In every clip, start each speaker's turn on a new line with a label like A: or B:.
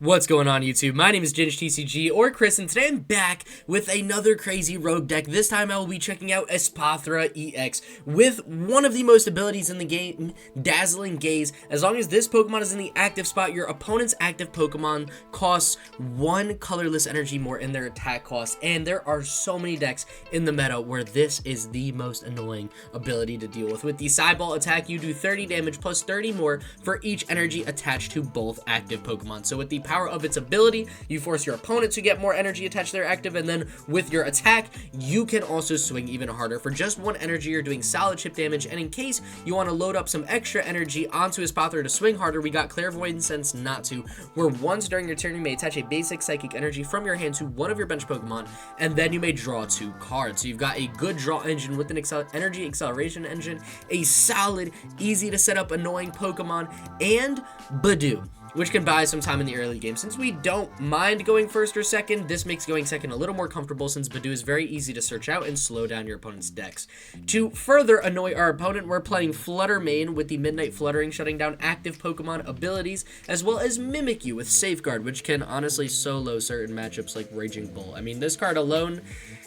A: What's going on YouTube? My name is ginj-tcg or Chris, and today I'm back with another crazy rogue deck. This time I will be checking out Espathra EX with one of the most abilities in the game, Dazzling Gaze. As long as this Pokemon is in the active spot, your opponent's active Pokemon costs 1 colorless energy more in their attack cost, and there are so many decks in the meta where this is the most annoying ability to deal with. With the Sideball attack, you do 30 damage plus 30 more for each energy attached to both active Pokemon. So with the power of its ability, you force your opponent to get more energy attached to their active, and then with your attack, you can also swing even harder. For just 1 energy, you're doing solid chip damage, and in case you want to load up some extra energy onto Espathra to swing harder, we got Clairvoyant Sense Natu, where once during your turn, you may attach a basic psychic energy from your hand to one of your bench Pokemon, and then you may draw 2 cards. So you've got a good draw engine with an energy acceleration engine, a solid, easy to set up annoying Pokemon, and Budew, which can buy some time in the early game. Since we don't mind going first or second, this makes going second a little more comfortable since Budew is very easy to search out and slow down your opponent's decks. To further annoy our opponent, we're playing Flutter main with the Midnight Fluttering, shutting down active Pokemon abilities, as well as Mimikyu with Safeguard, which can honestly solo certain matchups like Raging Bull. I mean, this card alone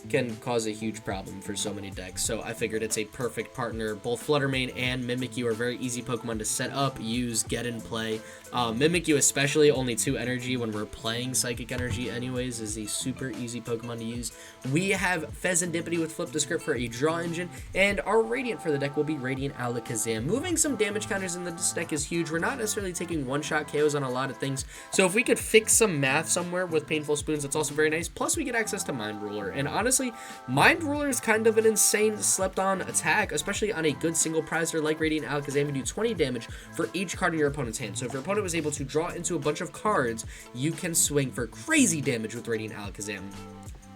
A: can cause a huge problem for so many decks, so I figured it's a perfect partner. Both Flutter main and Mimikyu are very easy Pokemon to set up, use, get in play. Mimikyu especially, only 2 energy when we're playing Psychic Energy anyways, is a super easy Pokemon to use. We have Fezandipiti with Flip the Script for a draw engine, and our Radiant for the deck will be Radiant Alakazam. Moving some damage counters in this deck is huge. We're not necessarily taking one-shot KOs on a lot of things, so if we could fix some math somewhere with Painful Spoons, that's also very nice. Plus we get access to Mind Ruler, and honestly, Mind Ruler is kind of an insane slept-on attack, especially on a good single prizer like Radiant Alakazam. You do 20 damage for each card in your opponent's hand, so if your opponent was able to draw into a bunch of cards, you can swing for crazy damage with Radiant Alakazam.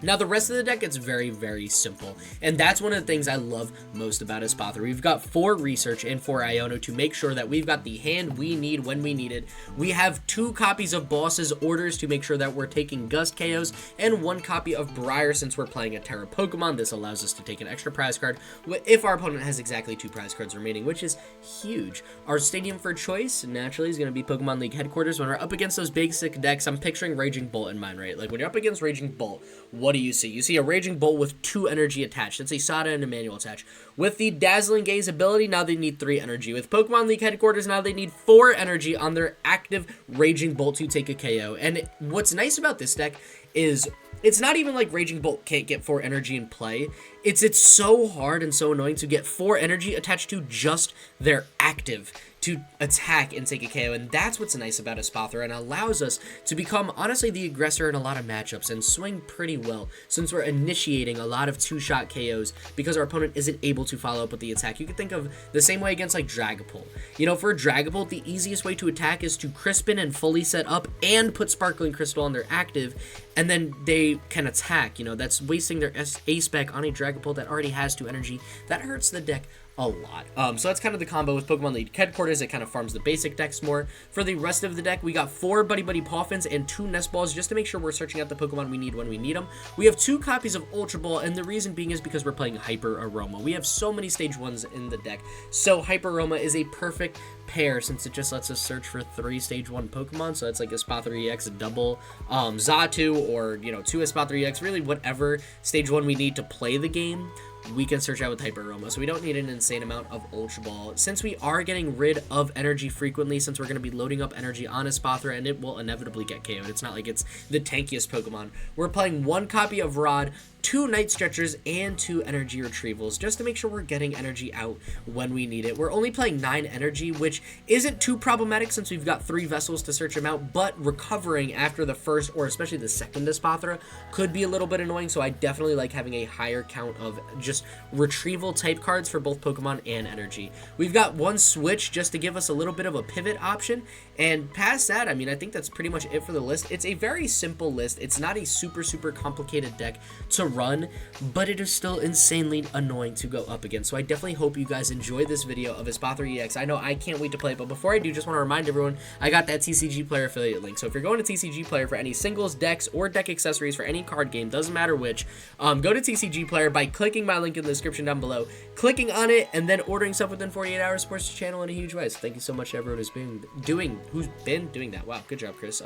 A: Now, the rest of the deck, it's very, very simple, and that's one of the things I love most about Espathra. We've got 4 Research and 4 Iono to make sure that we've got the hand we need when we need it. We have 2 copies of Boss's Orders to make sure that we're taking Gust KOs, and 1 copy of Briar since we're playing a Terra Pokemon. This allows us to take an extra prize card if our opponent has exactly 2 prize cards remaining, which is huge. Our stadium for choice, naturally, is going to be Pokemon League headquarters. When we're up against those basic decks, I'm picturing Raging Bolt in mind, right? Like, when you're up against Raging Bolt, what do you see? You see a Raging Bolt with 2 energy attached. That's a Sada and a Manual attached. With the Dazzling Gaze ability, now they need 3 energy. With Pokemon League headquarters, now they need 4 energy on their active Raging Bolt to take a KO. And what's nice about this deck is it's not even like Raging Bolt can't get 4 energy in play. It's so hard and so annoying to get 4 energy attached to just their active to attack and take a KO, and that's what's nice about Espathra, and allows us to become, honestly, the aggressor in a lot of matchups and swing pretty well, since we're initiating a lot of 2-shot KOs because our opponent isn't able to follow up with the attack. You can think of the same way against, like, Dragapult. You know, for Dragapult, the easiest way to attack is to Crispin and fully set up and put Sparkling Crystal on their active, and then they can attack. You know, that's wasting their A-Spec on a Dragapult that already has 2 energy. That hurts the deck a lot. So that's kind of the combo with Pokemon League headquarters. It kind of farms the basic decks more. For the rest of the deck, we got 4 Buddy-Buddy Poffins and 2 Nest Balls just to make sure we're searching out the Pokemon we need when we need them. We have 2 copies of Ultra Ball, and the reason being is because we're playing Hyper Aroma. We have so many stage 1s in the deck, so Hyper Aroma is a perfect pair since it just lets us search for 3 stage 1 Pokemon. So that's like Espathra EX double Xatu, or, you know, 2 Espathra EX, really whatever stage 1 we need to play the game, we can search out with Hyper Aroma, so we don't need an insane amount of Ultra Ball. Since we are getting rid of energy frequently, since we're going to be loading up energy on Espathra, and it will inevitably get KO'd, it's not like it's the tankiest Pokemon, we're playing 1 copy of Rod, 2 Night Stretchers, and 2 Energy Retrievals, just to make sure we're getting energy out when we need it. We're only playing 9 energy, which isn't too problematic since we've got 3 vessels to search them out, but recovering after the first, or especially the second Espathra, could be a little bit annoying, so I definitely like having a higher count of just retrieval type cards for both Pokemon and energy. We've got 1 Switch just to give us a little bit of a pivot option, and past that, I mean, I think that's pretty much it for the list. It's a very simple list. It's not a super complicated deck to run, but it is still insanely annoying to go up against. So I definitely hope you guys enjoyed this video of Espathra EX. I know I can't wait to play it, but before I do, just want to remind everyone, I got that TCG Player affiliate link. So if you're going to TCG Player for any singles, decks, or deck accessories for any card game, doesn't matter which, go to TCG Player by clicking my link in the description down below, clicking on it, and then ordering stuff within 48 hours supports the channel in a huge way. So thank you so much to everyone who's been doing that. Wow, good job, Chris.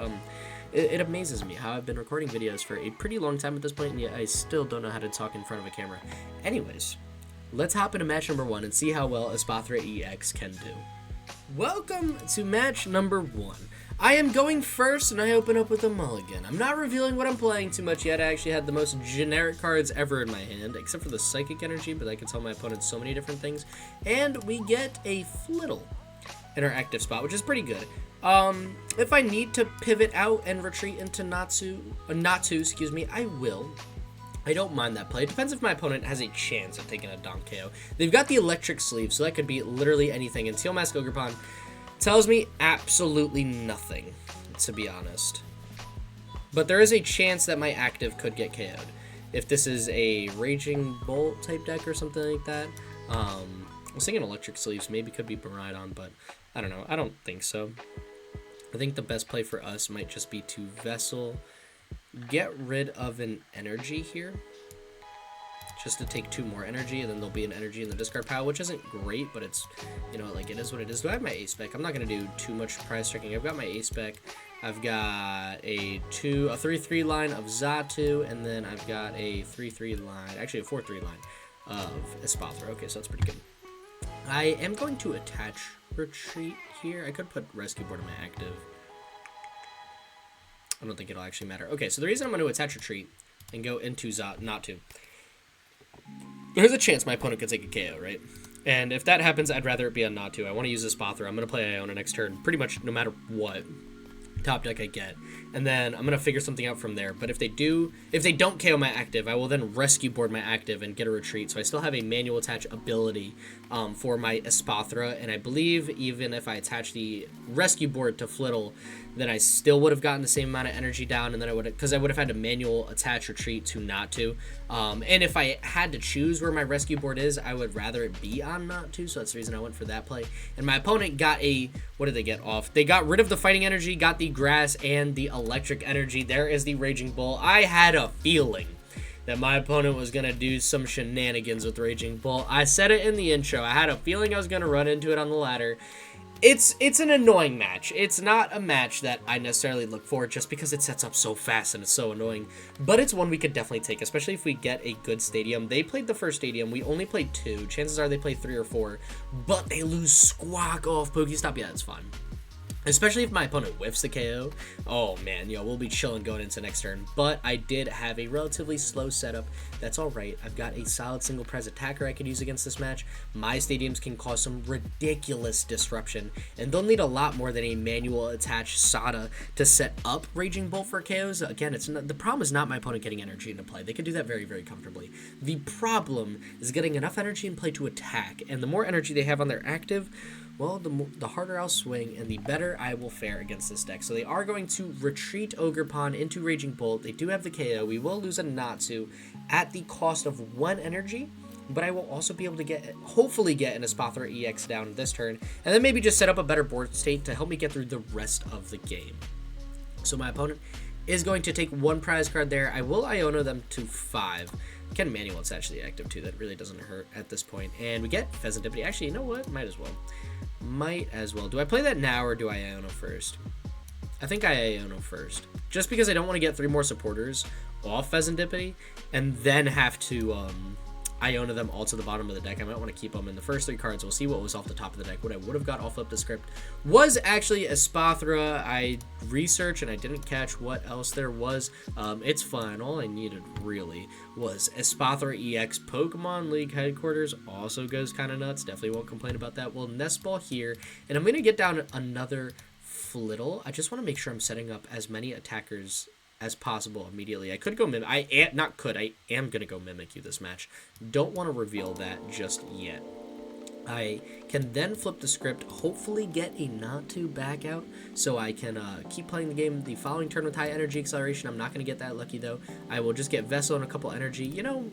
A: It amazes me how I've been recording videos for a pretty long time at this point, and yet I still don't know how to talk in front of a camera. Anyways, let's hop into match number 1 and see how well Espathra EX can do. Welcome to match number 1. I am going first, and I open up with a mulligan. I'm not revealing what I'm playing too much yet. I actually had the most generic cards ever in my hand, except for the Psychic Energy, but I can tell my opponent so many different things. And we get a Flittle in our active spot, which is pretty good. If I need to pivot out and retreat into Natu, I will. I don't mind that play. It depends if my opponent has a chance of taking a Donk KO. They've got the Electric Sleeve, so that could be literally anything. And Teal Mask Ogerpon tells me absolutely nothing, to be honest. But there is a chance that my active could get KO'd. If this is a Raging Bolt type deck or something like that. I was thinking Electric Sleeves maybe could be Baridon, but I don't know. I don't think so. I think the best play for us might just be to Vessel, get rid of an energy here, just to take 2 more energy, and then there'll be an energy in the discard pile, which isn't great, but it's, you know, like, it is what it is. Do I have my ace spec? I'm not going to do too much prize checking. I've got my ace spec. I've got a 3-3 line of Xatu, and then I've got a 3-3 line, actually a 4-3 line of Espathra. Okay, so that's pretty good. I am going to attach retreat here. I could put Rescue Board in my active. I don't think it'll actually matter. Okay, so the reason I'm going to attach retreat and go into Natu, there's a chance my opponent could take a KO, right? And if that happens, I'd rather it be on Natu. I want to use Espathra. I'm going to play Iono next turn, pretty much no matter what top deck I get, and then I'm gonna figure something out from there. But if they don't KO my active, I will then Rescue Board my active and get a retreat, so I still have a manual attach ability for my Espathra. And I believe even if I attach the Rescue Board to Flittle, then I still would have gotten the same amount of energy down, and then I would have had to manual attach retreat to Natu. And if I had to choose where my Rescue Board is, I would rather it be on Natu, so that's the reason I went for that play. And my opponent got a, what did they get off? They got rid of the Fighting Energy, got the Grass and the Electric Energy. There is the Raging Bull. I had a feeling that my opponent was going to do some shenanigans with Raging Bull. I said it in the intro. I had a feeling I was going to run into it on the ladder. It's an annoying match. It's not a match that I necessarily look for just because it sets up so fast and it's so annoying. But it's one we could definitely take, especially if we get a good stadium. They played the first stadium. We only played 2. Chances are they play 3 or 4. But they lose Squawk off Pokestop. Yeah, it's fine. Especially if my opponent whiffs the KO. Oh man, we'll be chilling going into next turn. But I did have a relatively slow setup. That's alright. I've got a solid single prize attacker I could use against this match. My stadiums can cause some ridiculous disruption, and they'll need a lot more than a manual attached Sada to set up Raging Bolt for KOs. Again, the problem is not my opponent getting energy into play. They can do that very, very comfortably. The problem is getting enough energy in play to attack, and the more energy they have on their active, well, the harder I'll swing and the better I will fare against this deck. So they are going to retreat Ogerpon into Raging Bolt. They do have the KO. We will lose a Natu at the cost of 1 energy, but I will also be able to hopefully get an Espathra EX down this turn, and then maybe just set up a better board state to help me get through the rest of the game. So my opponent is going to take 1 prize card there. I will Iono them to 5. I can manual attach the active too. That really doesn't hurt at this point. And we get Fezandipiti. Actually, you know what? Might as well. Do I play that now or do I Iono first? I think I Iono first. Just because I don't want to get 3 more supporters off Fezandipiti and then have to Iono them all to the bottom of the deck. I might want to keep them in the first 3 cards. We'll see what was off the top of the deck. What I would have got off Flip the Script was actually Espathra. I researched and I didn't catch what else there was. It's fine. All I needed really was Espathra EX. Pokemon League Headquarters also goes kind of nuts. Definitely won't complain about that. We'll Nest Ball here, and I'm going to get down another Flittle. I just want to make sure I'm setting up as many attackers as possible immediately. I could go I am going to go Mimikyu this match. Don't want to reveal that just yet. I can then flip the script, hopefully get a Natu back out, so I can keep playing the game the following turn with high energy acceleration. I'm not going to get that lucky though. I will just get Vessel and a couple energy. You know,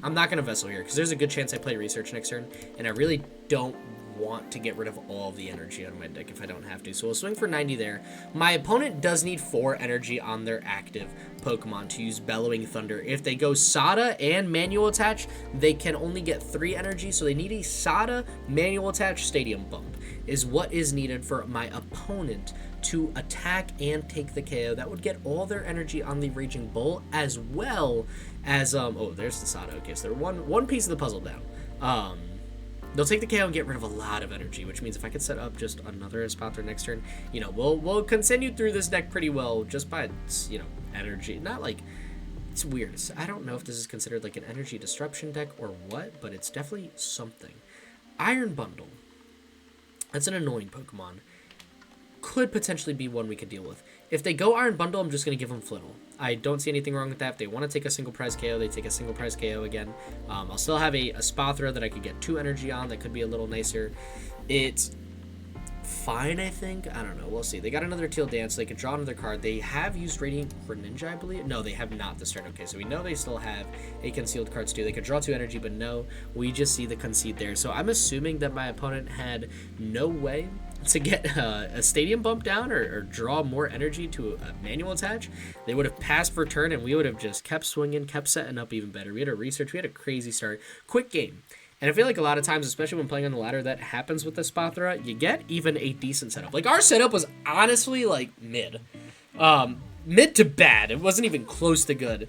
A: I'm not going to Vessel here because there's a good chance I play Research next turn, and I really don't want to get rid of all the energy out of my deck if I don't have to. So we'll swing for 90 there. My opponent does need 4 energy on their active Pokemon to use Bellowing Thunder. If they go Sada and manual attach, they can only get 3 energy, so they need a Sada manual attach Stadium Bump is what is needed for my opponent to attack and take the KO. That would get all their energy on the Raging Bull, as well as, oh, there's the Sada. Okay, so they're one piece of the puzzle down. They'll take the KO and get rid of a lot of energy, which means if I could set up just another Espathra next turn, you know, we'll continue through this deck pretty well just by, you know, energy. Not like, it's weird. I don't know if this is considered like an energy disruption deck or what, but it's definitely something. Iron Bundle. That's an annoying Pokemon. Could potentially be one we could deal with. If they go Iron Bundle, I'm just going to give them Flittle. I don't see anything wrong with that. If they want to take a single prize KO, they take a single prize KO again. I'll still have a Espathra that I could get 2 energy on. That could be a little nicer. It's fine, I think. I don't know. We'll see. They got another Teal Dance. So they could draw another card. They have used Radiant Greninja, I believe. No, they have not this turn. Okay, so we know they still have a concealed cards too. They could draw 2 energy, but no. We just see the concede there. So I'm assuming that my opponent had no way to get a stadium bump down or draw more energy to a manual attach. They would have passed for turn, and we would have just kept swinging, kept setting up even better. We had a research. We had a crazy start. Quick game. And I feel like a lot of times, especially when playing on the ladder, that happens with the Espathra. You get even a decent setup. Like, our setup was honestly, like, mid. Mid to bad. It wasn't even close to good.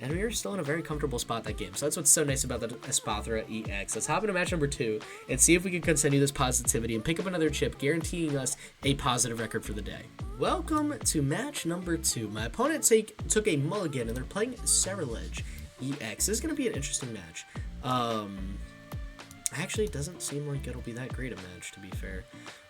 A: And we were still in a very comfortable spot that game. So that's what's so nice about the Espathra EX. Let's hop into match number 2 and see if we can continue this positivity and pick up another chip, guaranteeing us a positive record for the day. Welcome to match number 2. My opponent took a mulligan, and they're playing Ceruledge EX. This is going to be an interesting match. Actually, it doesn't seem like it'll be that great a match, to be fair.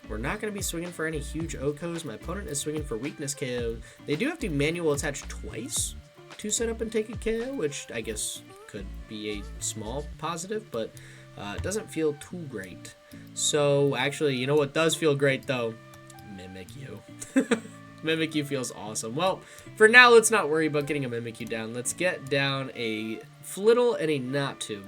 A: We're not going to be swinging for any huge OKOs. My opponent is swinging for weakness KO. They do have to manual attach twice to set up and take a KO, which I guess could be a small positive, but it doesn't feel too great. So, actually, you know what does feel great, though? Mimikyu. Mimikyu feels awesome. Well, for now, let's not worry about getting a Mimikyu down. Let's get down a Flittle and a Natu,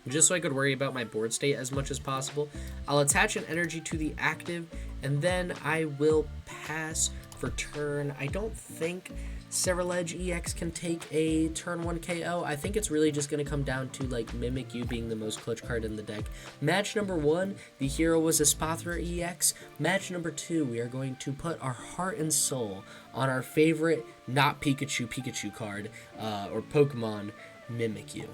A: just so I could worry about my board state as much as possible. I'll attach an energy to the active, and then I will pass for turn. I don't think Ceruledge EX can take a turn 1 KO. I think it's really just going to come down to like Mimikyu being the most clutch card in the deck. Match number 1, the hero was Espathra EX. Match number 2, we are going to put our heart and soul on our favorite not Pikachu card or Pokemon, Mimikyu.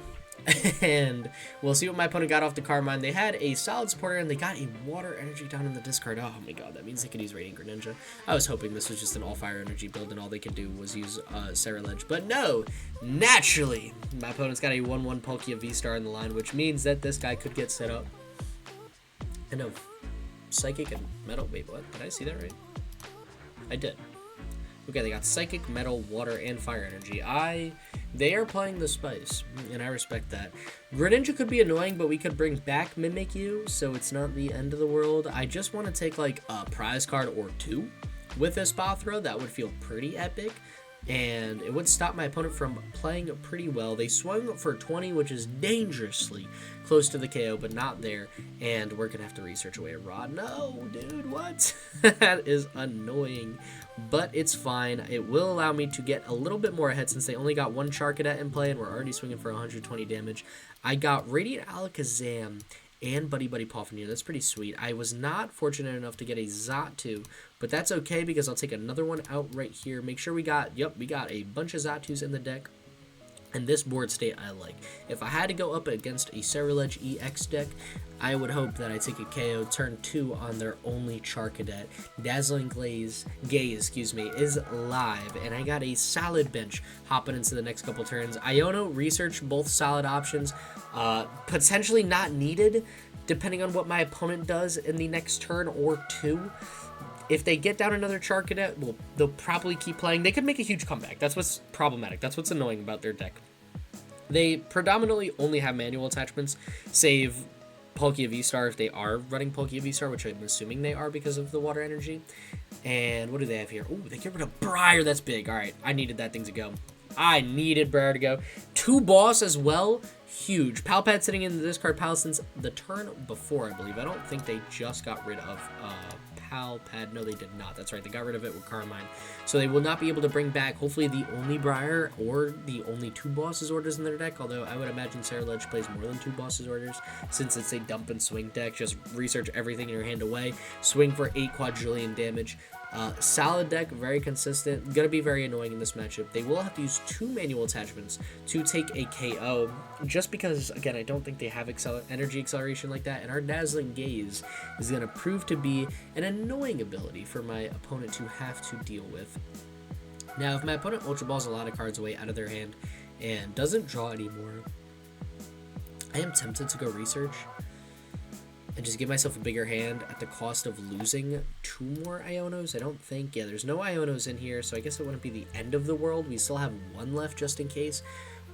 A: And we'll see what my opponent got off the Carmine. They had a solid supporter, and they got a water energy down in the discard. Oh my god, that means they could use Radiant Greninja. I was hoping this was just an all-fire energy build, and all they could do was use Ceruledge. But no, naturally, my opponent's got a 1-1 Palkia V-Star in the line, which means that this guy could get set up. I know, Psychic and Metal. Wait, what? Did I see that right? I did. Okay, they got Psychic, Metal, Water, and Fire Energy. They are playing the spice, and I respect that. Greninja could be annoying, but we could bring back Mimikyu, so it's not the end of the world. I just want to take, like, a prize card or 2 with Espathra. That would feel pretty epic, and it would stop my opponent from playing pretty well. They swung for 20, which is dangerously close to the KO, but not there, and we're going to have to research away a Rod. No, dude, what? That is annoying, but it's fine. It will allow me to get a little bit more ahead since they only got 1 Charcadet in play, and we're already swinging for 120 damage. I got Radiant Alakazam and Buddy-Buddy Poffin here. That's pretty sweet. I was not fortunate enough to get a Xatu, but that's okay because I'll take another one out right here. Make sure we got a bunch of Xatus in the deck. And this board state I like. If I had to go up against a Ceruledge EX deck, I would hope that I take a KO turn 2 on their only Charcadet. Dazzling Gaze, is live, and I got a solid bench hopping into the next couple turns. Iono research, both solid options, potentially not needed, depending on what my opponent does in the next turn or 2. If they get down another Charcadet, well, they'll probably keep playing. They could make a huge comeback. That's what's problematic. That's what's annoying about their deck. They predominantly only have manual attachments, save Palkia V-Star if they are running Palkia V-Star, which I'm assuming they are because of the water energy. And what do they have here? Oh, they get rid of Briar. That's big. All right, I needed that thing to go. I needed Briar to go. 2 boss as well. Huge. Palpad sitting in the discard pile since the turn before, I believe. I don't think they just got rid of Palpad. No, they did not. That's right. They got rid of it with Carmine. So they will not be able to bring back, hopefully, the only Briar or the only 2 bosses orders in their deck. Although I would imagine Ceruledge plays more than 2 bosses orders since it's a dump and swing deck. Just research everything in your hand away. Swing for 8 quadrillion damage. Solid deck, very consistent, gonna be very annoying in this matchup. They will have to use 2 manual attachments to take a KO, just because, again, I don't think they have energy acceleration like that, and our Dazzling Gaze is gonna prove to be an annoying ability for my opponent to have to deal with. Now, if my opponent Ultra Balls a lot of cards away out of their hand and doesn't draw anymore, I am tempted to go Research and just give myself a bigger hand at the cost of losing 2 more Ionos. I don't think, yeah, there's no Ionos in here, so I guess it wouldn't be the end of the world. We still have 1 left just in case.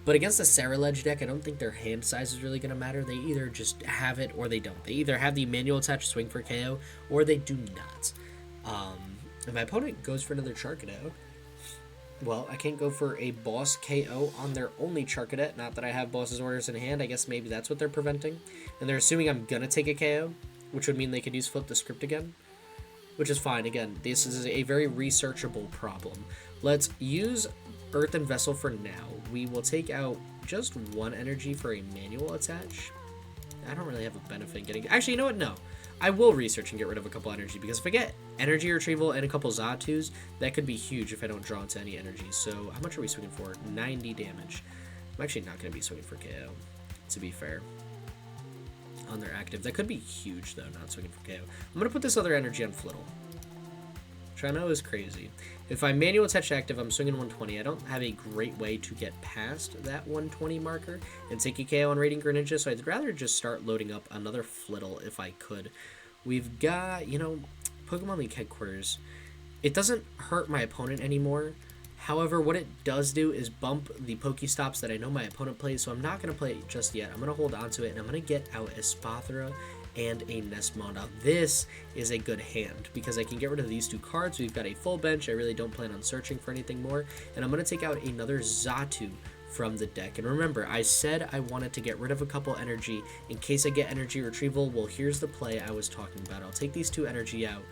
A: But against the Ceruledge deck, I don't think their hand size is really going to matter. They either just have it or they don't. They either have the manual attached swing for KO or they do not. If my opponent goes for another Charcadet, well, I can't go for a boss KO on their only Charcadet. Not that I have boss's orders in hand. I guess maybe that's what they're preventing. And they're assuming I'm going to take a KO, which would mean they could use Flip the Script again, which is fine. Again, this is a very researchable problem. Let's use Earthen Vessel for now. We will take out just 1 energy for a manual attach. I don't really have a benefit in getting... Actually, you know what? No. I will research and get rid of a couple energy, because if I get Energy Retrieval and a couple Xatus, that could be huge if I don't draw into any energy. So how much are we swinging for? 90 damage. I'm actually not going to be swinging for KO, to be fair. On their active. That could be huge, though, not swinging for KO. I'm going to put this other energy on Flittle, which I know is crazy. If I manual attach active, I'm swinging 120. I don't have a great way to get past that 120 marker and take a KO on Radiant Greninja, so I'd rather just start loading up another Flittle if I could. We've got, you know, Pokemon League Headquarters. It doesn't hurt my opponent anymore. However, what it does do is bump the Pokestops that I know my opponent plays, so I'm not going to play it just yet. I'm going to hold on to it, and I'm going to get out Espathra and a Nest Ball. Now, this is a good hand, because I can get rid of these 2 cards. We've got a full bench. I really don't plan on searching for anything more, and I'm going to take out another Xatu from the deck. And remember, I said I wanted to get rid of a couple energy in case I get Energy Retrieval. Well, here's the play I was talking about. I'll take these 2 energy out,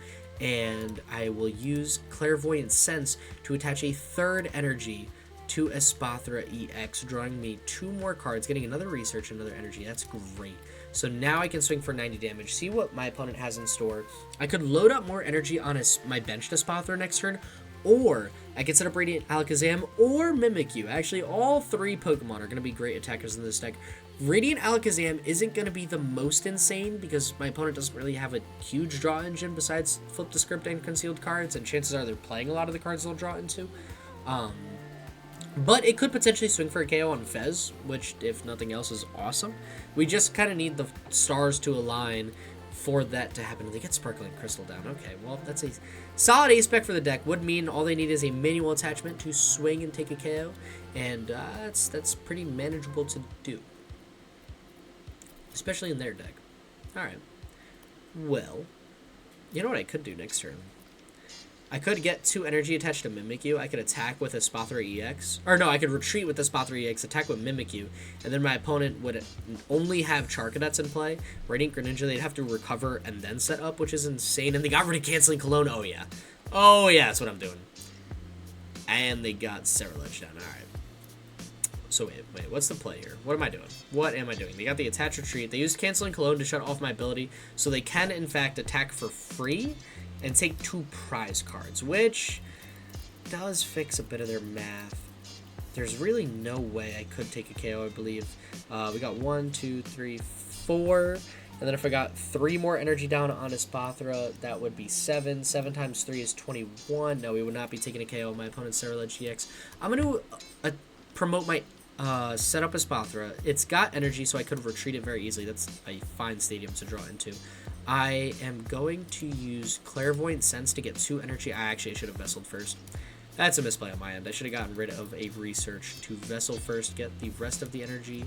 A: and I will use Clairvoyant Sense to attach a 3rd energy to Espathra EX, drawing me 2 more cards, getting another research, another energy. That's great. So now I can swing for 90 damage. See what my opponent has in store. I could load up more energy on my benched Espathra next turn, or I could set up Radiant Alakazam or Mimikyu. Actually, all 3 Pokemon are going to be great attackers in this deck. Radiant Alakazam isn't going to be the most insane, because my opponent doesn't really have a huge draw engine besides Flip the Script and Concealed cards, and chances are they're playing a lot of the cards they'll draw into. But it could potentially swing for a KO on Fez, which, if nothing else, is awesome. We just kind of need the stars to align for that to happen. They get Sparkling Crystal down. Okay, well, that's a solid ace-spec for the deck. Would mean all they need is a manual attachment to swing and take a KO, and that's pretty manageable to do, especially in their deck. Alright. Well, you know what I could do next turn? I could get 2 energy attached to Mimikyu. I could attack with Espathra EX. Or no, I could retreat with Espathra EX, attack with Mimikyu, and then my opponent would only have Charcadets in play. Radiant Greninja, they'd have to recover and then set up, which is insane. And they got rid of Canceling Cologne. Oh, yeah. Oh, yeah, that's what I'm doing. And they got Ceruledge down. Alright. So wait, what's the play here? What am I doing? What am I doing? They got the Attach Retreat. They used Canceling Cologne to shut off my ability, so they can, in fact, attack for free and take 2 prize cards, which does fix a bit of their math. There's really no way I could take a KO, I believe. We got 1, 2, 3, 4, and then if I got 3 more energy down on Espathra, that would be 7. 7 times 3 is 21. No, we would not be taking a KO on my opponent's Ceruledge EX. I'm going to promote my set up Espathra. It's got energy, so I could retreat it very easily. That's a fine stadium to draw into. I am going to use Clairvoyant Sense to get 2 energy. I should have Vesseled first. That's a misplay on my end. I should have gotten rid of a Research to Vessel first, get the rest of the energy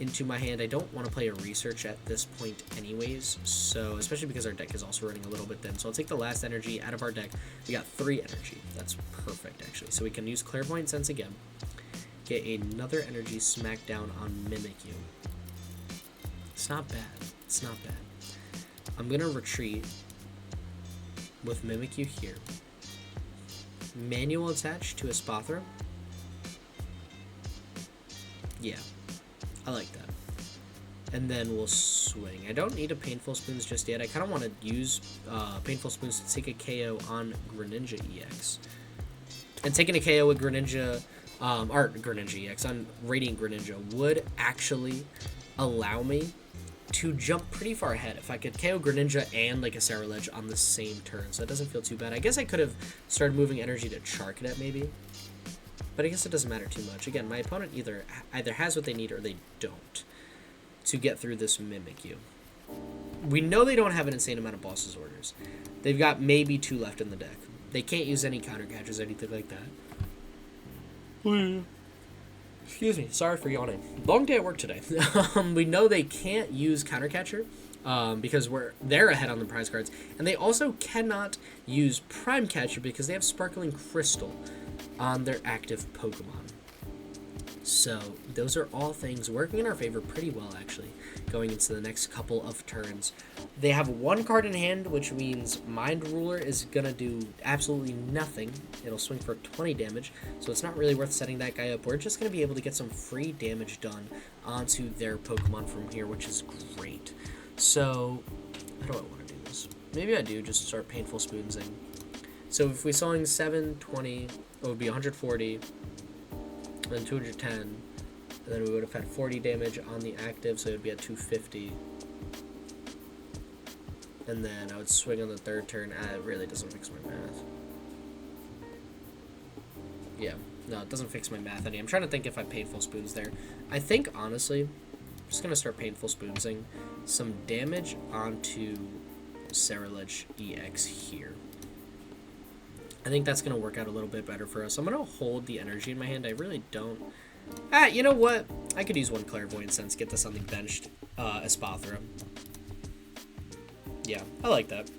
A: into my hand. I don't want to play a Research at this point anyways, so especially because our deck is also running a little bit thin. So I'll take the last energy out of our deck. We got 3 energy. That's perfect, actually. So we can use Clairvoyant Sense again. Get another energy smack down on Mimikyu. It's not bad. It's not bad. I'm going to retreat with Mimikyu here. Manual attach to Espathra. Yeah, I like that. And then we'll swing. I don't need a Painful Spoons just yet. I kind of want to use Painful Spoons to take a KO on Greninja EX. And taking a KO with Greninja, or Greninja EX on Radiant Greninja would actually allow me to jump pretty far ahead if I could KO Greninja and like a Ceruledge on the same turn. So it doesn't feel too bad. I guess I could have started moving energy to Charcadet maybe. But I guess it doesn't matter too much. Again, my opponent either has what they need or they don't to get through this Mimikyu. We know they don't have an insane amount of Boss's Orders. They've got maybe 2 left in the deck. They can't use any counter catches or anything like that. Excuse me, sorry for yawning. Long day at work today. We know they can't use counter catcher because they're ahead on the prize cards. And they also cannot use Prime Catcher because they have Sparkling Crystal on their active Pokemon. So those are all things working in our favor pretty well, actually, going into the next couple of turns. They have 1 card in hand, which means Mind Ruler is going to do absolutely nothing. It'll swing for 20 damage, so it's not really worth setting that guy up. We're just going to be able to get some free damage done onto their Pokemon from here, which is great. So, how do I want to do this? Maybe I do just start Painful Spoonsing. So if we swing 7, 20, it would be 140. Then 210, and then we would have had 40 damage on the active, so it would be at 250. And then I would swing on the 3rd turn. It really doesn't fix my math. Yeah, no, it doesn't fix my math any. I'm trying to think if I Painful Spoons there. I think, honestly, I'm just going to start Painful Spoonsing some damage onto Ceruledge EX here. I think that's going to work out a little bit better for us. I'm going to hold the energy in my hand. I really don't. You know what? I could use 1 Clairvoyant Sense, get this on the benched Espathra. Yeah, I like that.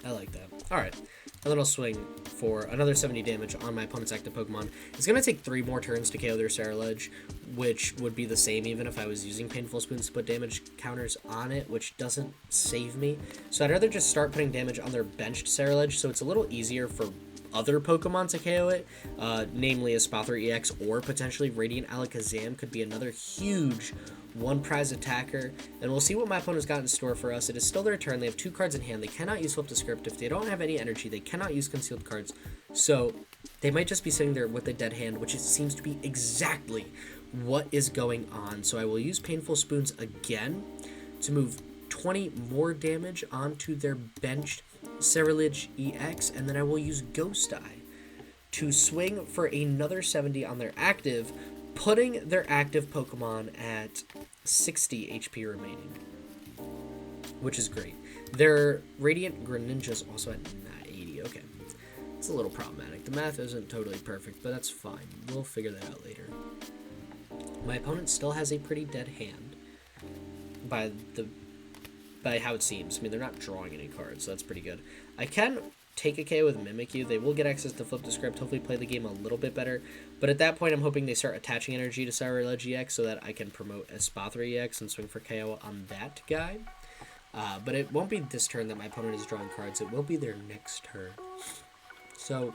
A: I like that. Alright. And then I'll swing for another 70 damage on my opponent's active Pokemon. It's going to take 3 more turns to KO their Ceruledge, which would be the same even if I was using Painful Spoons to put damage counters on it, which doesn't save me. So I'd rather just start putting damage on their benched Ceruledge, so it's a little easier for other Pokemon to KO it, namely Espathra EX or potentially Radiant Alakazam could be another huge 1 prize attacker, and we'll see what my opponent's got in store for us. It is still their turn. They have 2 cards in hand. They cannot use Flip to Script. If they don't have any energy, they cannot use concealed cards, so they might just be sitting there with a dead hand, which it seems to be exactly what is going on. So I will use Painful Spoons again to move 20 more damage onto their benched Ceruledge EX, and then I will use Ghost Eye to swing for another 70 on their active, putting their active Pokemon at 60 HP remaining, which is great. Their Radiant Greninja is also at 80. Okay, it's a little problematic. The math isn't totally perfect, but that's fine. We'll figure that out later. My opponent still has a pretty dead hand by how it seems. I mean, they're not drawing any cards, so that's pretty good. I can take a KO with Mimikyu. They will get access to Flip to Script, hopefully play the game a little bit better. But at that point, I'm hoping they start attaching energy to Ceruledge EX so that I can promote Espathra EX and swing for KO on that guy. But it won't be this turn that my opponent is drawing cards. It will be their next turn. So,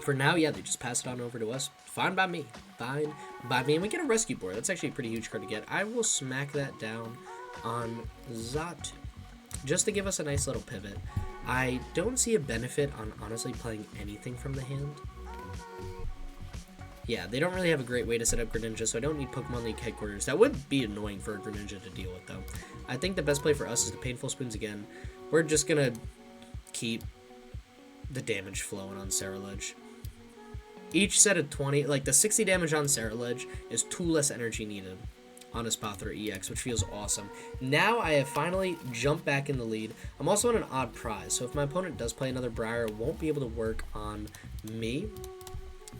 A: for now, yeah, they just pass it on over to us. Fine by me. Fine by me. And we get a Rescue Board. That's actually a pretty huge card to get. I will smack that down on Xatu, just to give us a nice little pivot. I don't see a benefit on honestly playing anything from the hand. Yeah, they don't really have a great way to set up Greninja, so I don't need Pokemon League headquarters. That would be annoying for a Greninja to deal with, though. I think the best play for us is the Painful Spoons again. We're just gonna keep the damage flowing on Ceruledge. Each set of 20, like the 60 damage on Ceruledge is 2 less energy needed on Espathra EX, which feels awesome. Now I have finally jumped back in the lead. I'm also on an odd prize, so if my opponent does play another Briar, it won't be able to work on me.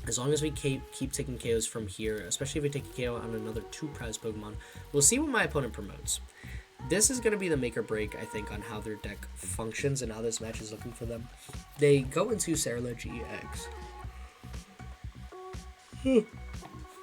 A: As long as we keep taking KOs from here, especially if we take a KO on another 2 prize Pokemon, we'll see what my opponent promotes. This is going to be the make or break, I think, on how their deck functions and how this match is looking for them. They go into Ceruledge EX.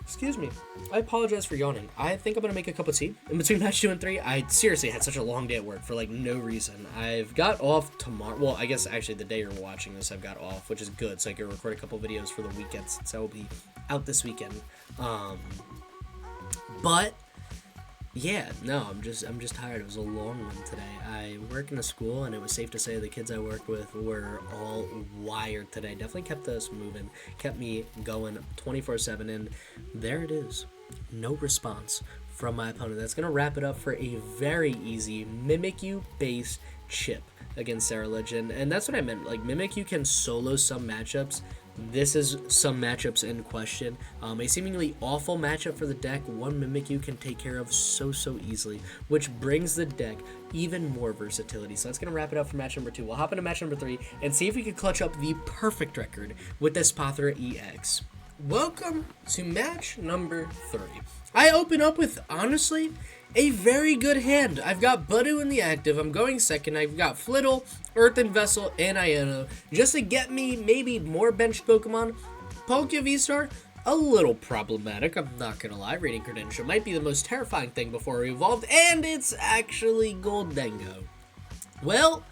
A: Excuse me. I apologize for yawning. I think I'm going to make a cup of tea in between match 2 and 3. I seriously had such a long day at work for, like, no reason. I've got off tomorrow. Well, I guess, actually, the day you're watching this, I've got off, which is good, so I can record a couple videos for the weekend, since I will be out this weekend. But Yeah, no, I'm just tired. It was a long one today. I work in a school, and it was safe to say the kids I worked with were all wired today. Definitely kept us moving, kept me going 24/7, and there it is. No response from my opponent. That's gonna wrap it up for a very easy Mimikyu based chip against Sarah Legend, and that's what I meant. Like, Mimikyu can solo some matchups. This is some matchups in question. A seemingly awful matchup for the deck, one Mimikyu can take care of so easily, which brings the deck even more versatility. So that's going to wrap it up for match number 2. We'll hop into match number 3 and see if we can clutch up the perfect record with this Espathra EX. Welcome to match number 3. I open up with, honestly, a very good hand. I've got Budew in the active. I'm going second. I've got Flittle, Earthen Vessel, and Iono. Just to get me maybe more benched Pokemon. Poke V-Star, a little problematic. I'm not going to lie. Radiant Credential might be the most terrifying thing before we evolved. And it's actually Goldengo. Well,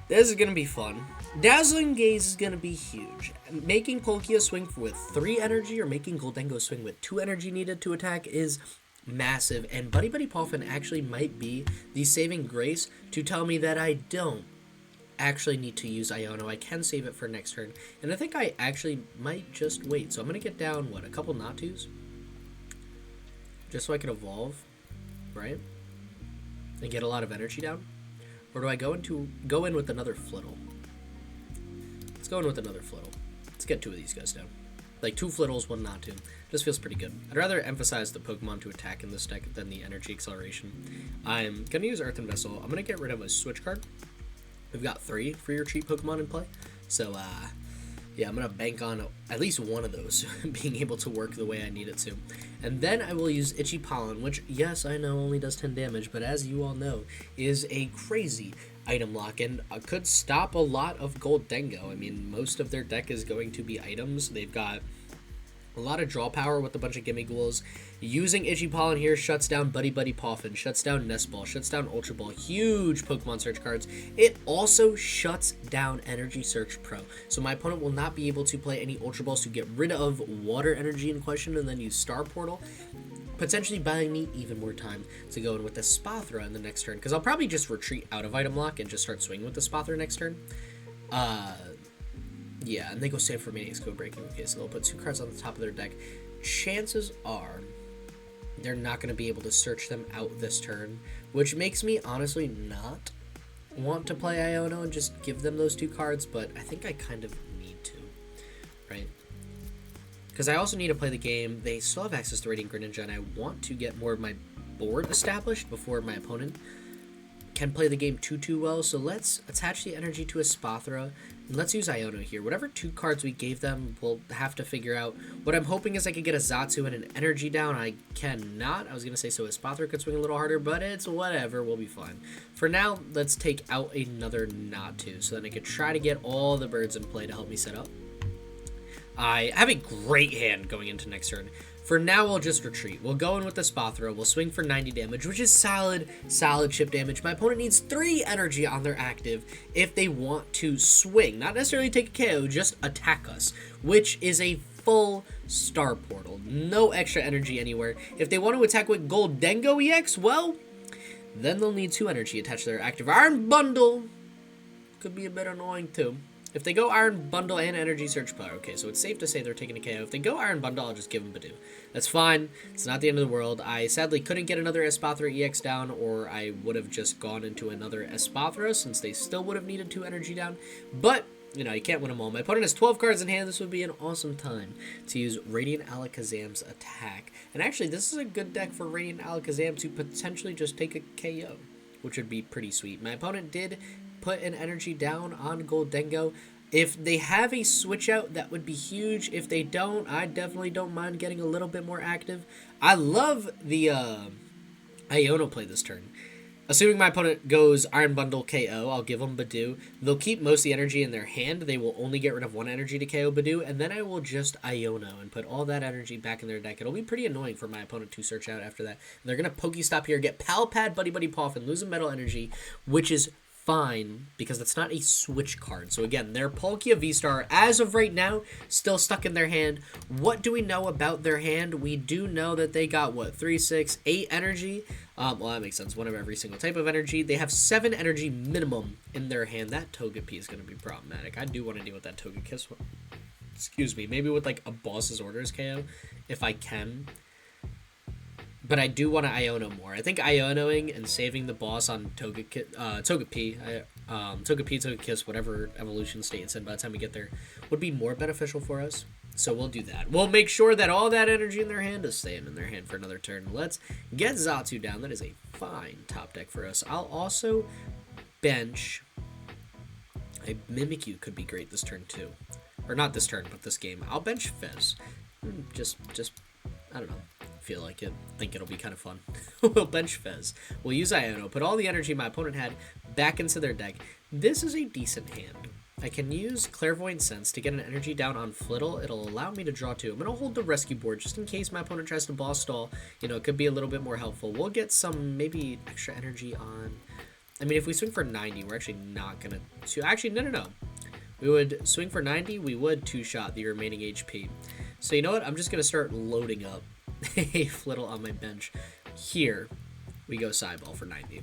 A: this is going to be fun. Dazzling Gaze is going to be huge. Making Palkia swing with 3 energy or making Goldengo swing with 2 energy needed to attack is massive, and Buddy-Buddy Poffin actually might be the saving grace to tell me that I don't actually need to use Iono. I can save it for next turn, and I think I actually might just wait. So I'm going to get down, what, a couple Natus? Just so I can evolve, right? And get a lot of energy down? Or do I go in with another Flittle? Let's go in with another Flittle. Let's get 2 of these guys down. Like 2 Flittles, 1 Natu. Just feels pretty good. I'd rather emphasize the Pokemon to attack in this deck than the energy acceleration. I'm going to use Earthen Vessel. I'm going to get rid of a Switch card. We've got 3 for your cheap Pokemon in play. So, yeah, I'm going to bank on at least one of those being able to work the way I need it to. And then I will use Itchy Pollen, which, yes, I know only does 10 damage, but as you all know, is a crazy item lock and could stop a lot of Goldengo. I mean, most of their deck is going to be items. They've got a lot of draw power with a bunch of gimme ghouls. Using Itchy Pollen here shuts down Buddy-Buddy Poffin, shuts down Nest Ball, shuts down Ultra Ball, huge Pokemon search cards. It also shuts down Energy Search Pro, so my opponent will not be able to play any Ultra Balls to get rid of water energy in question and then use Star Portal, potentially buying me even more time to go in with the Espathra in the next turn, because I'll probably just retreat out of item lock and just start swinging with the Espathra next turn. Yeah, and they go save for Maniac's Code Breaking. Okay, so they'll put 2 cards on the top of their deck. Chances are they're not going to be able to search them out this turn, which makes me honestly not want to play Iono and just give them those 2 cards, but I think I kind of need to, right? Because I also need to play the game. They still have access to Radiant Greninja, and I want to get more of my board established before my opponent can play the game too well. So let's attach the energy to Espathra, and let's use Iono here. Whatever 2 cards we gave them, we'll have to figure out. What I'm hoping is I could get a Xatu and an energy down. I cannot. I was going to say so Espathra could swing a little harder, but it's whatever. We'll be fine. For now, let's take out another Natu, so then I could try to get all the birds in play to help me set up. I have a great hand going into next turn. For now, we'll just retreat. We'll go in with the Espathra. We'll swing for 90 damage, which is solid chip damage. My opponent needs 3 energy on their active if they want to swing. Not necessarily take a KO, just attack us, which is a full Star Portal. No extra energy anywhere. If they want to attack with Goldengo EX, well, then they'll need 2 energy attached to their active. Iron Bundle could be a bit annoying too. If they go Iron Bundle and Energy Search Power, okay, so it's safe to say they're taking a KO. If they go Iron Bundle, I'll just give them Budew. That's fine. It's not the end of the world. I sadly couldn't get another Espathra EX down, or I would have just gone into another Espathra, since they still would have needed 2 energy down. But, you know, you can't win them all. My opponent has 12 cards in hand. This would be an awesome time to use Radiant Alakazam's attack. And actually, this is a good deck for Radiant Alakazam to potentially just take a KO, which would be pretty sweet. My opponent did put an energy down on Goldengo. If they have a switch out, that would be huge. If they don't, I definitely don't mind getting a little bit more active. I love the Iono play this turn. Assuming my opponent goes Iron Bundle KO, I'll give them Budew. They'll keep most of the energy in their hand. They will only get rid of 1 energy to KO Budew, and then I will just Iono and put all that energy back in their deck. It'll be pretty annoying for my opponent to search out after that. They're going to Pokestop here, get Pal Pad Buddy-Buddy Poffin, lose a Metal Energy, which is fine because it's not a switch card. So again, their Palkia V-Star, as of right now, still stuck in their hand. What do we know about their hand? We do know that they got, what, 3, 6, 8 energy? Well, that makes sense. One of every single type of energy. They have 7 energy minimum in their hand. That Togepi is going to be problematic. I do want to deal with that Togekiss. Excuse me. Maybe with, like, a Boss's Orders KO, if I can. But I do want to Iono more. I think Ionoing and saving the boss on Togepi, Togekiss, whatever evolution state it's in by the time we get there, would be more beneficial for us. So we'll do that. We'll make sure that all that energy in their hand is staying in their hand for another turn. Let's get Xatu down. That is a fine top deck for us. I'll also bench... A Mimikyu could be great this turn too. Or not this turn, but this game. I'll bench Fez. Just I don't know. Feel like it. Think it'll be kind of fun. We'll bench Fez. We'll use Iono. Put all the energy my opponent had back into their deck. This is a decent hand. I can use Clairvoyant Sense to get an energy down on Flittle. It'll allow me to draw 2. I'm going to hold the Rescue Board just in case my opponent tries to boss stall. You know, it could be a little bit more helpful. We'll get some maybe extra energy on... I mean, if we swing for 90, we're actually not going to... Actually, no. We would swing for 90. We would 2-shot the remaining HP. So you know what? I'm just going to start loading up a Flittle on my bench. Here, we go Sideball for 90.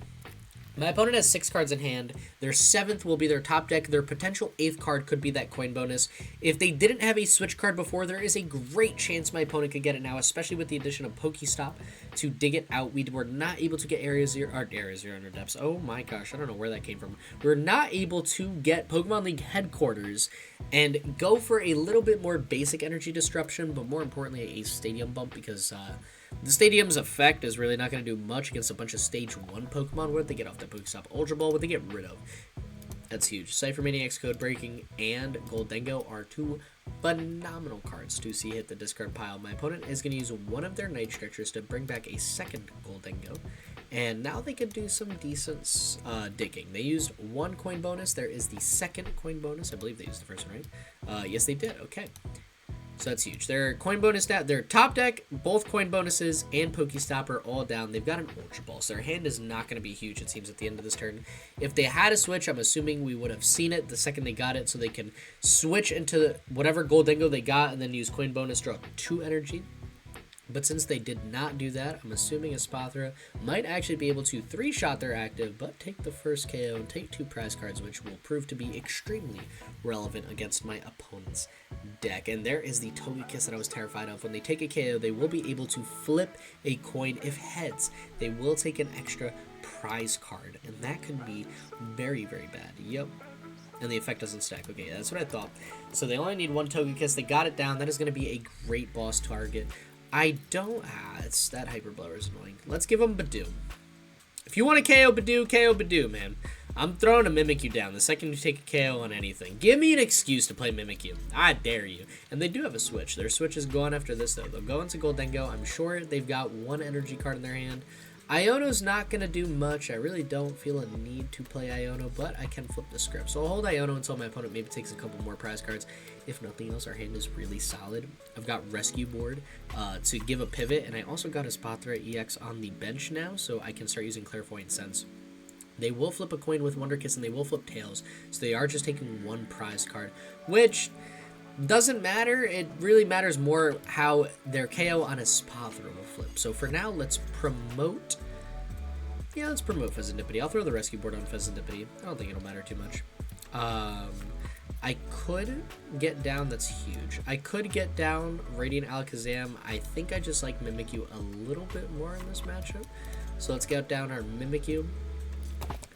A: My opponent has 6 cards in hand. Their 7th will be their top deck. Their potential 8th card could be that coin bonus. If they didn't have a switch card before, there is a great chance my opponent could get it now, especially with the addition of Pokestop to dig it out. We were not able to get Area 0 under depths. Oh my gosh, I don't know where that came from. We were not able to get Pokemon League headquarters and go for a little bit more basic energy disruption, but more importantly, a stadium bump because... the stadium's effect is really not going to do much against a bunch of Stage 1 Pokemon. What did they get off that Pokestop? Ultra Ball, what did they get rid of? That's huge. Cypher Maniac's Code Breaking and Goldengo are 2 phenomenal cards to see hit the discard pile. My opponent is going to use one of their Night Stretchers to bring back a second Goldengo. And now they could do some decent digging. They used 1 coin bonus. There is the second coin bonus. I believe they used the first one, right? Yes, they did. Okay. So that's huge. Their coin bonus stat, their top deck, both coin bonuses, and Pokestop are all down. They've got an Ultra Ball, so their hand is not going to be huge, it seems, at the end of this turn. If they had a switch, I'm assuming we would have seen it the second they got it, so they can switch into whatever Goldengo they got and then use coin bonus, draw 2 energy. But since they did not do that, I'm assuming Espathra might actually be able to 3-shot their active, but take the first KO and take 2 prize cards, which will prove to be extremely relevant against my opponent's deck. And there is the Togekiss that I was terrified of. When they take a KO, they will be able to flip a coin. If heads, they will take an extra prize card, and that could be very, very bad. Yep. And the effect doesn't stack. Okay, that's what I thought. So they only need 1 Togekiss. They got it down. That is going to be a great boss target. I don't... it's that Hyper Blower is annoying. Let's give him Budew. If you want to KO Budew, man. I'm throwing a Mimikyu down the second you take a KO on anything. Give me an excuse to play Mimikyu. I dare you. And they do have a switch. Their switch is gone after this, though. They'll go into Goldengo. I'm sure they've got 1 energy card in their hand. Iono's not going to do much. I really don't feel a need to play Iono, but I can flip the script. So I'll hold Iono until my opponent maybe takes a couple more prize cards. If nothing else, our hand is really solid. I've got Rescue Board to give a pivot, and I also got Espathra EX on the bench now, so I can start using Clairvoyant Sense. They will flip a coin with Wonder Kiss, and they will flip Tails, so they are just taking 1 prize card, which... doesn't matter. It really matters more how their KO on Espathra will flip. So for now, let's promote... yeah, let's promote Fezandipiti. I'll throw the Rescue Board on Fezandipiti. I don't think it'll matter too much. I could get down... that's huge. I could get down Radiant Alakazam. I think I just like Mimikyu a little bit more in this matchup. So let's get down our Mimikyu.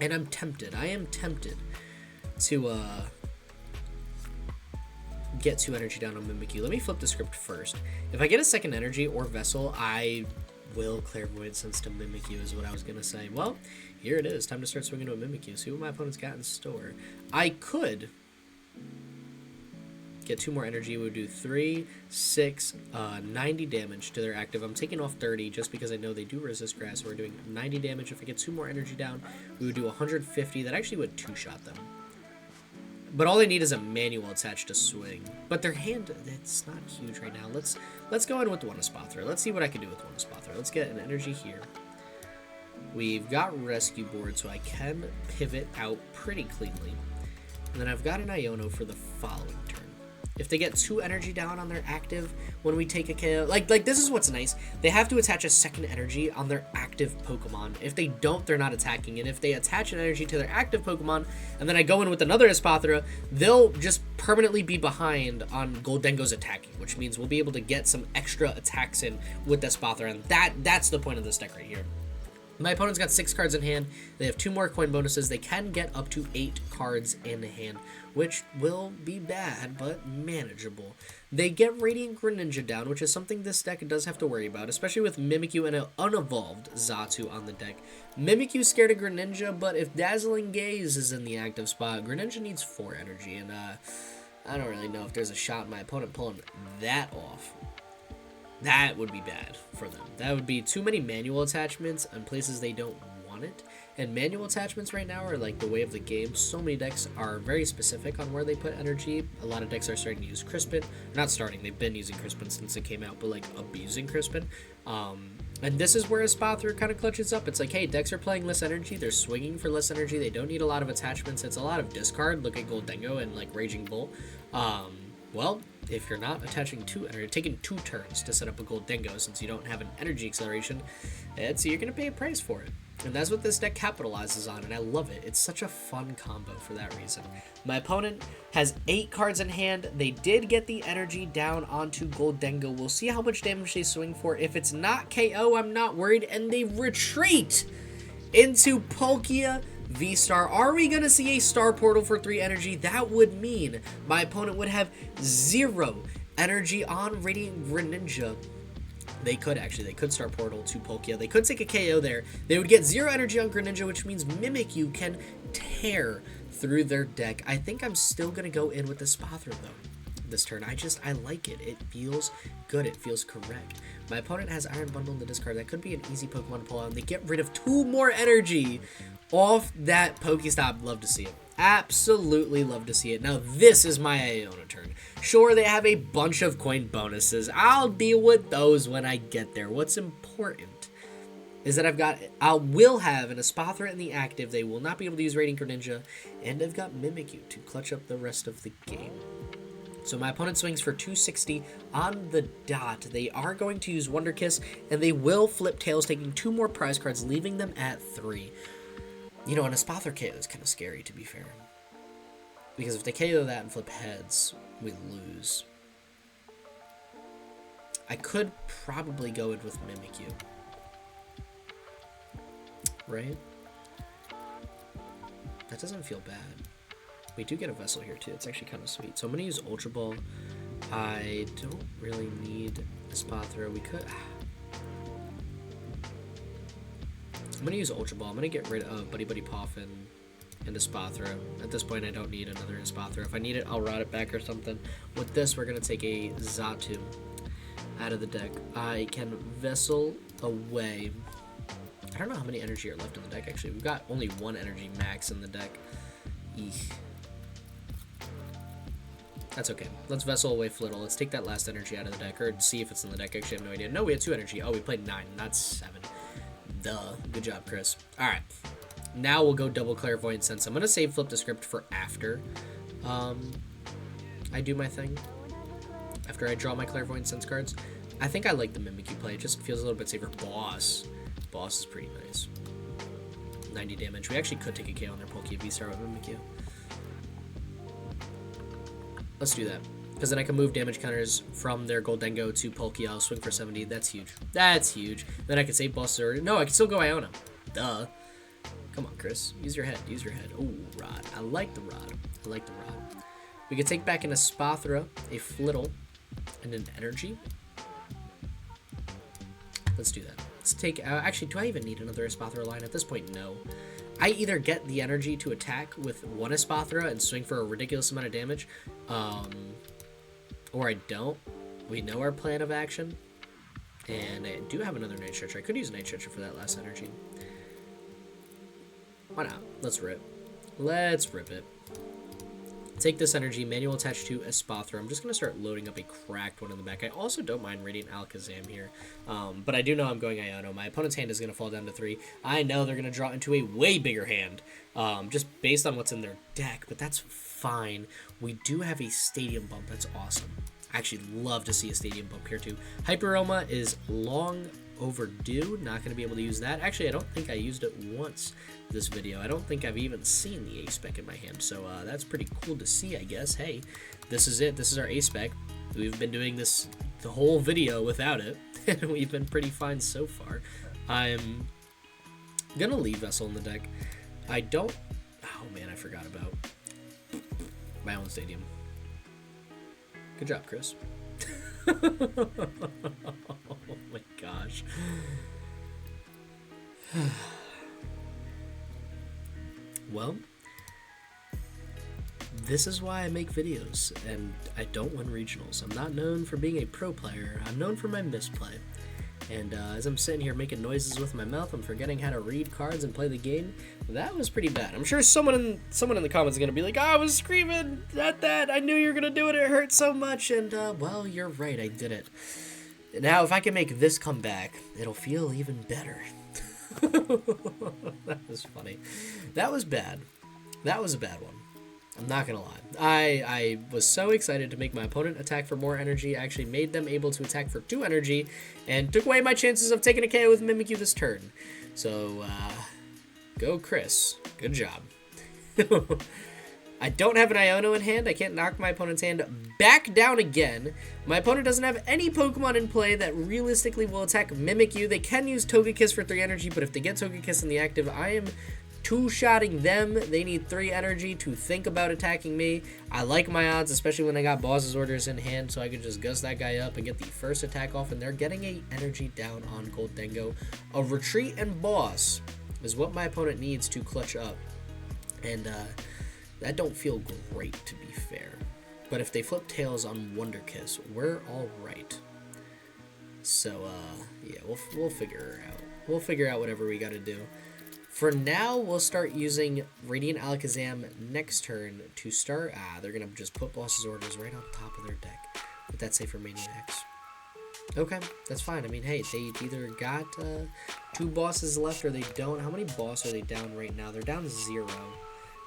A: And I'm tempted. I am tempted to... get 2 energy down on Mimikyu. Let me flip the script first. If I get a second energy or vessel, I will Clairvoyant Sense to Mimikyu is what I was going to say. Well, here it is. Time to start swinging to a Mimikyu. See what my opponent's got in store. I could get 2 more energy. We would do 3, 6, 90 damage to their active. I'm taking off 30 just because I know they do resist grass. So we're doing 90 damage. If I get 2 more energy down, we would do 150. That actually would 2-shot them. But all they need is a manual attached to swing. But their hand, it's not huge right now. Let's go in with 1 Espathra. Let's see what I can do with 1 Espathra. Let's get an energy here. We've got Rescue Board, so I can pivot out pretty cleanly. And then I've got an Iono for the following turn. If they get 2 energy down on their active when we take a KO, like this is what's nice. They have to attach a second energy on their active Pokemon. If they don't, they're not attacking. And if they attach an energy to their active Pokemon, and then I go in with another Espathra, they'll just permanently be behind on Goldengo's attacking, which means we'll be able to get some extra attacks in with Espathra, and that's the point of this deck right here. My opponent's got 6 cards in hand. They have 2 more coin bonuses. They can get up to 8 cards in hand, which will be bad, but manageable. They get Radiant Greninja down, which is something this deck does have to worry about, especially with Mimikyu and an unevolved Xatu on the deck. Mimikyu's scared of Greninja, but if Dazzling Gaze is in the active spot, Greninja needs 4 energy, and I don't really know if there's a shot in my opponent pulling that off. That would be bad for them. That would be too many manual attachments in places they don't want it. And manual attachments right now are like the way of the game. So many decks are very specific on where they put energy. A lot of decks are starting to use Crispin. Not starting, they've been using Crispin since it came out, but like abusing Crispin. And this is where Espathra kind of clutches up. It's like, hey, decks are playing less energy. They're swinging for less energy. They don't need a lot of attachments. It's a lot of discard. Look at Goldengo and like Raging Bolt. Well, if you're not attaching 2 energy, taking 2 turns to set up a Goldengo since you don't have an energy acceleration, you're going to pay a price for it. And that's what this deck capitalizes on, and I love it. It's such a fun combo for that reason. My opponent has 8 cards in hand. They did get the energy down onto Goldengo. We'll see how much damage they swing for. If it's not KO, I'm not worried, and they retreat into Palkia V-Star. Are we going to see a Star Portal for 3 energy? That would mean my opponent would have 0 energy on Radiant Greninja. They could Star Portal to Palkia. They could take a KO there. They would get 0 energy on Greninja, which means Mimikyu can tear through their deck. I think I'm still going to go in with the Espathra, though, this turn. I like it. It feels good. It feels correct. My opponent has Iron Bundle in the discard. That could be an easy Pokemon to pull out, and they get rid of 2 more energy off that Pokestop. Love to see it. Absolutely love to see it. Now, this is my Iono turn. Sure, they have a bunch of coin bonuses. I'll deal with those when I get there. What's important is that I will have an Espathra in the active. They will not be able to use Radiant Greninja, and I've got Mimikyu to clutch up the rest of the game. So my opponent swings for 260 on the dot. They are going to use Wonder Kiss, and they will flip tails, taking 2 more prize cards, leaving them at 3. You know, an Espathra KO is kind of scary, to be fair. Because if they KO that and flip heads, we lose. I could probably go in with Mimikyu. Right? That doesn't feel bad. We do get a Vessel here, too. It's actually kind of sweet. So I'm going to use Ultra Ball. I don't really need Espathra. We could... I'm going to use Ultra Ball. I'm going to get rid of Buddy-Buddy Poffin and Espathra. At this point, I don't need another Espathra. If I need it, I'll route it back or something. With this, we're going to take a Xatu out of the deck. I can Vessel away. I don't know how many energy are left in the deck, actually. We've got only 1 energy max in the deck. Eek. That's okay. Let's Vessel away Flittle. Let's take that last energy out of the deck, or see if it's in the deck. Actually, I have no idea. No, we had 2 energy. Oh, we played 9, not 7. Duh. Good job, Chris. Alright. Now we'll go double Clairvoyant Sense. I'm going to save Flip the Script for after I do my thing. After I draw my Clairvoyant Sense cards. I think I like the Mimikyu play. It just feels a little bit safer. Boss. Boss is pretty nice. 90 damage. We actually could take a KO on their Palkia V-Star with Mimikyu. Let's do that. Because then I can move damage counters from their Goldengo to Palkia. I'll swing for 70. That's huge. That's huge. Then I can save Buster. No, I can still go Iono. Duh. Come on, Chris. Use your head. Use your head. Oh, Rod. I like the Rod. I like the Rod. We can take back an Espathra, a Flittle, and an Energy. Let's do that. Let's take... actually, do I even need another Espathra line? At this point, no. I either get the energy to attack with 1 Espathra and swing for a ridiculous amount of damage, or I don't. We know our plan of action. And I do have another Night Stretcher. I could use Night Stretcher for that last energy. Why not? Let's rip. Let's rip it. take this energy, manual attach to Espathra. I'm just going to start loading up a cracked one in the back. I also don't mind Radiant Alakazam here, but I do know I'm going Iono. My opponent's hand is going to fall down to 3. I know they're going to draw into a way bigger hand, just based on what's in their deck, but that's fine. We do have a Stadium Bump. That's awesome. I actually love to see a Stadium Bump here too. Hyper Aroma is long overdue. Not going to be able to use that. Actually, I don't think I used it once this video. I don't think I've even seen the A-Spec in my hand, so that's pretty cool to see, I guess. Hey, this is it. This is our A-Spec. We've been doing this the whole video without it, and we've been pretty fine so far. I'm going to leave Vessel in the deck. I don't... Oh, man, I forgot about my own stadium. Good job, Chris. Oh, my gosh. Well, this is why I make videos, and I don't win regionals. I'm not known for being a pro player. I'm known for my misplay. And as I'm sitting here making noises with my mouth, I'm forgetting how to read cards and play the game. That was pretty bad. I'm sure someone in the comments is going to be like, oh, I was screaming at that. I knew you were going to do it. It hurt so much. And, well, you're right. I did it. Now, if I can make this come back, it'll feel even better. That was funny. That was bad. That was a bad one. I'm not gonna lie. I was so excited to make my opponent attack for more energy. I actually made them able to attack for 2 energy and took away my chances of taking a KO with Mimikyu this turn. So, go Chris. Good job. I don't have an Iono in hand. I can't knock my opponent's hand back down again. My opponent doesn't have any Pokemon in play that realistically will attack Mimikyu. They can use Togekiss for 3 energy, but if they get Togekiss in the active, I am two-shotting them. They need 3 energy to think about attacking me. I like my odds, especially when I got Boss's Orders in hand, so I could just gust that guy up and get the first attack off, and they're getting a energy down on Gholdengo. A retreat and Boss is what my opponent needs to clutch up, and that don't feel great, to be fair. But if they flip tails on Wonderkiss, we're all right. So, yeah, we'll figure it out. We'll figure out whatever we got to do. For now, we'll start using Radiant Alakazam next turn to start. They're going to just put Boss's Orders right on top of their deck. Would that say for Maniacs? Okay, that's fine. I mean, hey, they either got 2 bosses left or they don't. How many boss are they down right now? They're down 0.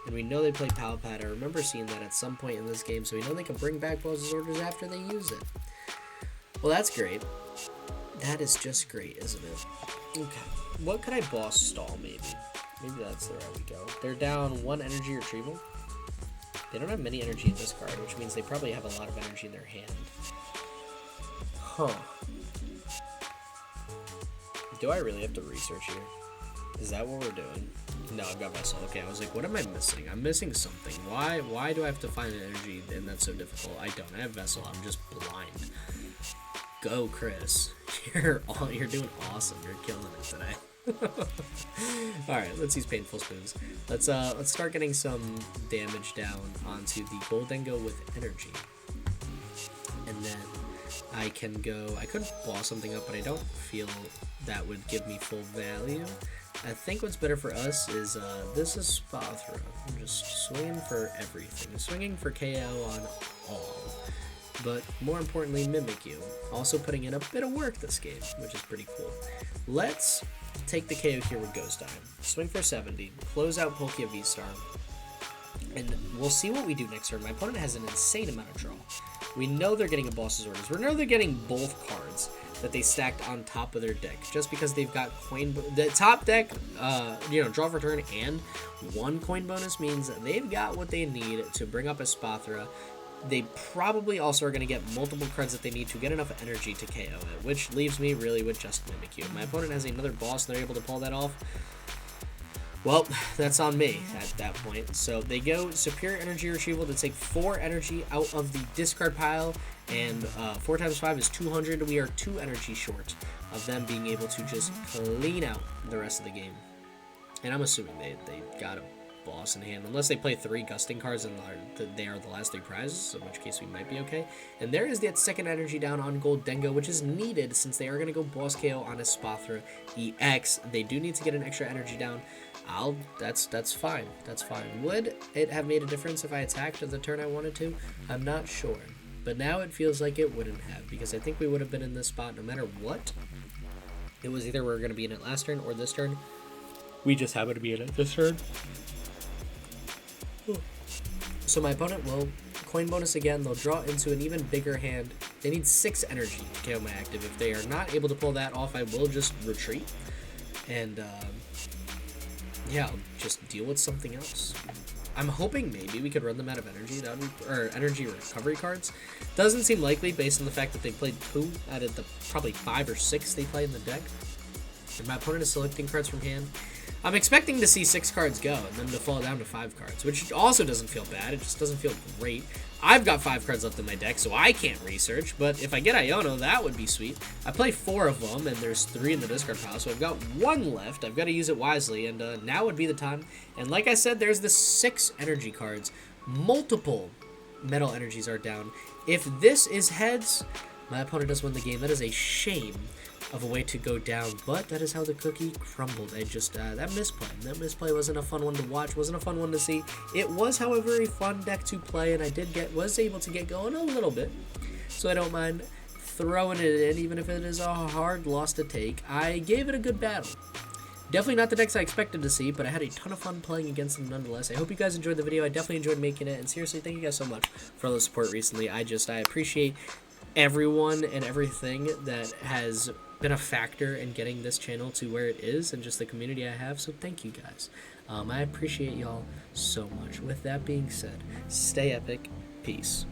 A: And we know they play Palpad. I remember seeing that at some point in this game, so we know they can bring back Boss's Orders after they use it. Well, that's great. That is just great, isn't it? Okay. What could I boss stall, maybe? Maybe that's the route we go. They're down 1 energy retrieval. They don't have many energy in this card, which means they probably have a lot of energy in their hand. Huh. Do I really have to research here? Is that what we're doing? No, I've got Vessel. Okay, I was like, what am I missing? I'm missing something. Why do I have to find an energy and that's so difficult? I don't. I have Vessel. I'm just blind. Go, Chris. You're doing awesome. You're killing it today. Alright, let's use Painful Spoons. Let's start getting some damage down onto the Gholdengo with energy. And then I could boss something up, but I don't feel that would give me full value. I think what's better for us is this is Espathra. I'm just swinging for everything. I'm swinging for KO on all. But more importantly, Mimikyu. Also putting in a bit of work this game, which is pretty cool. Let's take the KO here with Ghost Time. Swing for 70. Close out Palkia V-Star. And we'll see what we do next turn. My opponent has an insane amount of draw. We know they're getting a Boss's Orders. We know they're getting both cards that they stacked on top of their deck, just because they've got the top deck, draw for turn and 1 coin bonus means that they've got what they need to bring up Espathra. They probably also are going to get multiple cards that they need to get enough energy to KO it, which leaves me really with just Mimikyu. My opponent has another boss, and they're able to pull that off. Well, that's on me at that point. So they go Superior Energy Retrieval to take 4 energy out of the discard pile, and 4 times 5 is 200. We are 2 energy short of them being able to just clean out the rest of the game. And I'm assuming they got a boss in hand, unless they play 3 gusting cards and they are the last 3 prizes, in which case we might be okay. And there is that second energy down on Gholdengo, which is needed since they are going to go boss KO on Espathra EX. They do need to get an extra energy down. That's fine. That's fine. Would it have made a difference if I attacked at the turn I wanted to? I'm not sure. But now it feels like it wouldn't have, because I think we would have been in this spot no matter what. It was either we were going to be in it last turn or this turn. We just happened to be in it this turn. So my opponent will coin bonus again. They'll draw into an even bigger hand. They need 6 energy to KO my active. If they are not able to pull that off, I will just retreat. And yeah, I'll just deal with something else. I'm hoping maybe we could run them out of energy, or energy recovery cards. Doesn't seem likely based on the fact that they played 2 out of the probably 5 or 6 they play in the deck. And my opponent is selecting cards from hand. I'm expecting to see 6 cards go, and then to fall down to 5 cards, which also doesn't feel bad. It just doesn't feel great. I've got 5 cards left in my deck, so I can't research, but if I get Iono, that would be sweet. I play 4 of them, and there's 3 in the discard pile, so I've got 1 left. I've got to use it wisely, and now would be the time. And like I said, there's the 6 energy cards. Multiple metal energies are down. If this is heads, my opponent does win the game. That is a shame of a way to go down, but that is how the cookie crumbled. I just, that misplay wasn't a fun one to watch, wasn't a fun one to see. It was, however, a fun deck to play, and I was able to get going a little bit, so I don't mind throwing it in, even if it is a hard loss to take. I gave it a good battle. Definitely not the decks I expected to see, but I had a ton of fun playing against them nonetheless. I hope you guys enjoyed the video. I definitely enjoyed making it, and seriously, thank you guys so much for all the support recently. I appreciate everyone and everything that has been a factor in getting this channel to where it is, and just the community I have, so thank you guys. I appreciate y'all so much. With that being said, stay epic. Peace.